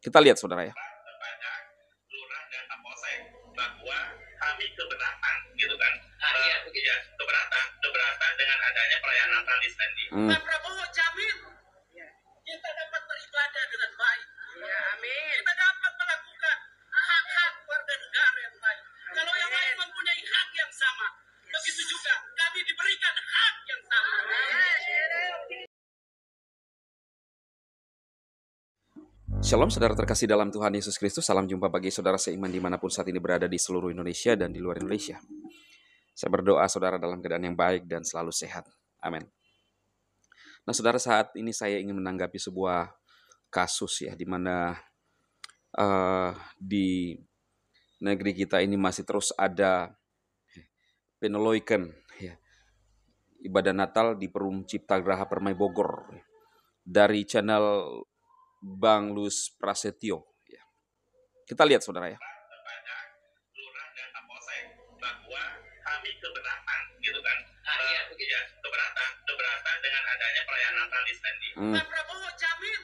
Kita lihat saudara ya. Kepada lurah dan kapolsek bahwa kami keberatan gitu kan. Keberatan dengan adanya perayaan Natal di Slendi. Pak Prabowo jamin kita dapat beribadah dengan baik. Ya, amin. Kita dapat melakukan hak-hak warga negara yang baik. Kalau yang lain mempunyai hak yang sama, begitu juga kami diberikan hak yang sama. Shalom saudara terkasih dalam Tuhan Yesus Kristus. Salam jumpa bagi saudara seiman dimanapun saat ini berada di seluruh Indonesia dan di luar Indonesia. Saya berdoa saudara dalam keadaan yang baik dan selalu sehat. Amin. Nah saudara, saat ini saya ingin menanggapi sebuah kasus ya, di mana di negeri kita ini masih terus ada penelitian ya, ibadah Natal di Perum Cipta Graha Permai Bogor dari channel Bang Lus Prasetyo. Ya. Kita lihat saudara ya. Kepada lurah dan kapolsek bahwa kami keberatan gitu kan. Keberatan dengan adanya perayaan Natal di Slendi. Pak Prabowo jamin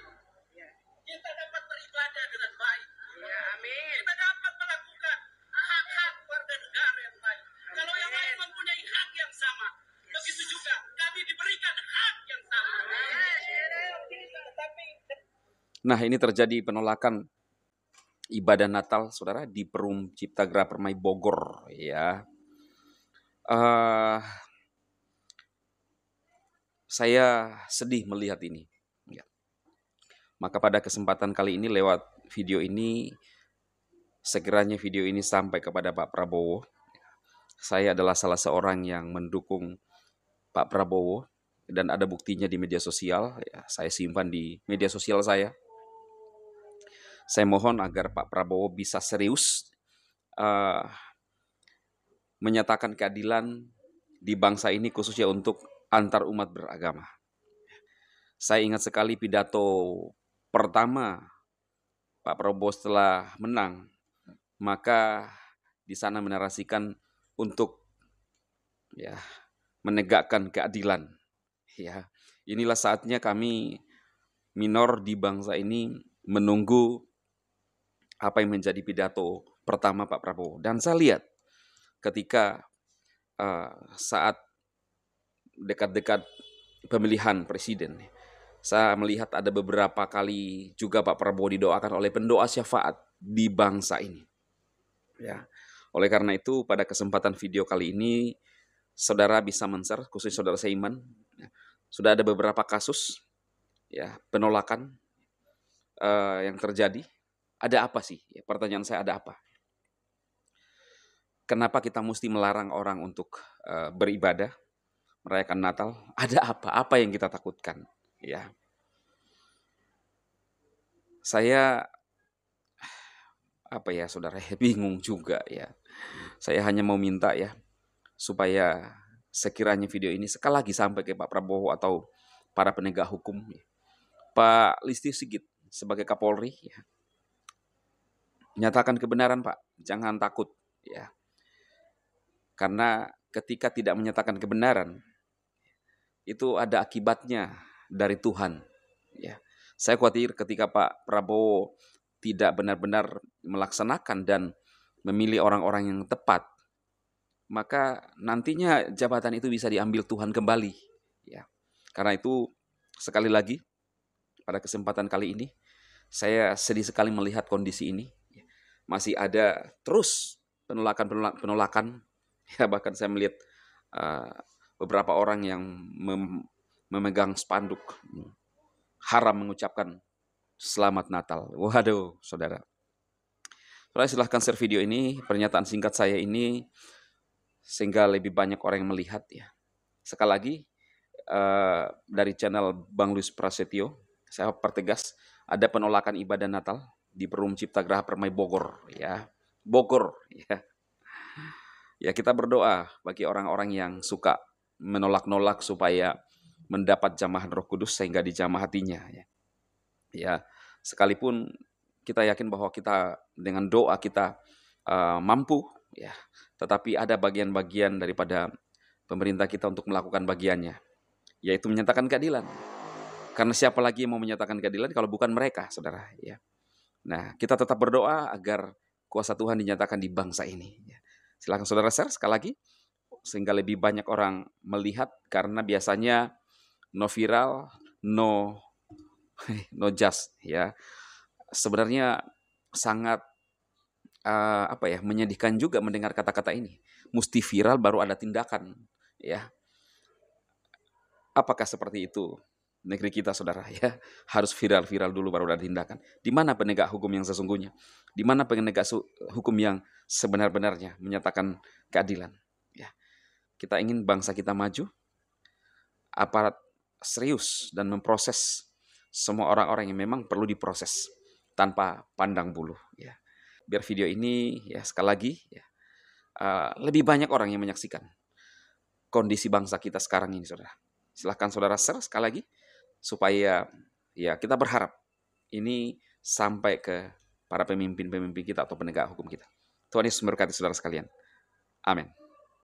kita dapat beribadah dengan baik. Ya, amin. Kita dapat melakukan hak-hak warga negara yang baik. Kalau yang lain mempunyai hak yang sama, begitu juga kami diberikan hak yang sama. Nah, ini terjadi penolakan ibadah Natal, saudara, di Perum Cipta Graha Permai Bogor, ya. Saya sedih melihat ini. Ya. Maka pada kesempatan kali ini lewat video ini, sekiranya video ini sampai kepada Pak Prabowo, saya adalah salah seorang yang mendukung Pak Prabowo dan ada buktinya di media sosial. Ya, saya simpan di media sosial saya. Saya mohon agar Pak Prabowo bisa serius menyatakan keadilan di bangsa ini, khususnya untuk antar umat beragama. Saya ingat sekali pidato pertama Pak Prabowo setelah menang, maka di sana menarasikan untuk ya menegakkan keadilan. Ya, inilah saatnya kami minor di bangsa ini menunggu apa yang menjadi pidato pertama Pak Prabowo. Dan saya lihat ketika saat dekat-dekat pemilihan presiden, saya melihat ada beberapa kali juga Pak Prabowo didoakan oleh pendoa syafaat di bangsa ini. Ya, oleh karena itu pada kesempatan video kali ini, saudara bisa men-share, khusus saudara seiman, ya, sudah ada beberapa kasus ya penolakan yang terjadi. Ada apa sih? Ya, pertanyaan saya, ada apa? Kenapa kita mesti melarang orang untuk beribadah, merayakan Natal? Ada apa? Apa yang kita takutkan? Ya, saya saudara, bingung juga ya. Saya hanya mau minta ya supaya sekiranya video ini sekali lagi sampai ke Pak Prabowo atau para penegak hukum, ya. Pak Listio Sigit sebagai Kapolri, ya, nyatakan kebenaran Pak, jangan takut ya. Karena ketika tidak menyatakan kebenaran, itu ada akibatnya dari Tuhan. Ya, saya khawatir ketika Pak Prabowo tidak benar-benar melaksanakan dan memilih orang-orang yang tepat, maka nantinya jabatan itu bisa diambil Tuhan kembali. Ya, karena itu sekali lagi pada kesempatan kali ini saya sedih sekali melihat kondisi ini. Masih ada terus penolakan. Ya, bahkan saya melihat beberapa orang yang memegang spanduk haram mengucapkan Selamat Natal. Waduh, saudara. Silahkan share video ini, pernyataan singkat saya ini, sehingga lebih banyak orang yang melihat ya. Sekali lagi, dari channel Bang Lus Prasetyo, saya pertegas, ada penolakan ibadah Natal di Perum Cipta Graha Permai Bogor, ya. Bogor, ya. Ya, kita berdoa bagi orang-orang yang suka menolak-nolak supaya mendapat jamahan Roh Kudus sehingga dijamah hatinya, ya. Ya, sekalipun kita yakin bahwa kita dengan doa kita mampu, ya, tetapi ada bagian-bagian daripada pemerintah kita untuk melakukan bagiannya, yaitu menyatakan keadilan. Karena siapa lagi yang mau menyatakan keadilan kalau bukan mereka, saudara, ya. Nah, kita tetap berdoa agar kuasa Tuhan dinyatakan di bangsa ini. Silakan saudara share sekali lagi, sehingga lebih banyak orang melihat, karena biasanya no viral, no just ya. Sebenarnya sangat menyedihkan juga mendengar kata-kata ini. Mesti viral baru ada tindakan, ya. Apakah seperti itu negeri kita, saudara? Ya, harus viral dulu baru ada tindakan. Di mana penegak hukum yang sesungguhnya? Di mana penegak hukum yang sebenar-benarnya menyatakan keadilan? Ya, kita ingin bangsa kita maju, aparat serius dan memproses semua orang-orang yang memang perlu diproses tanpa pandang bulu. Ya, biar video ini ya sekali lagi ya, lebih banyak orang yang menyaksikan kondisi bangsa kita sekarang ini, saudara. Silahkan saudara share sekali lagi, supaya ya kita berharap ini sampai ke para pemimpin-pemimpin kita atau penegak hukum kita. Tuhan Yesus memberkati saudara sekalian. Amin.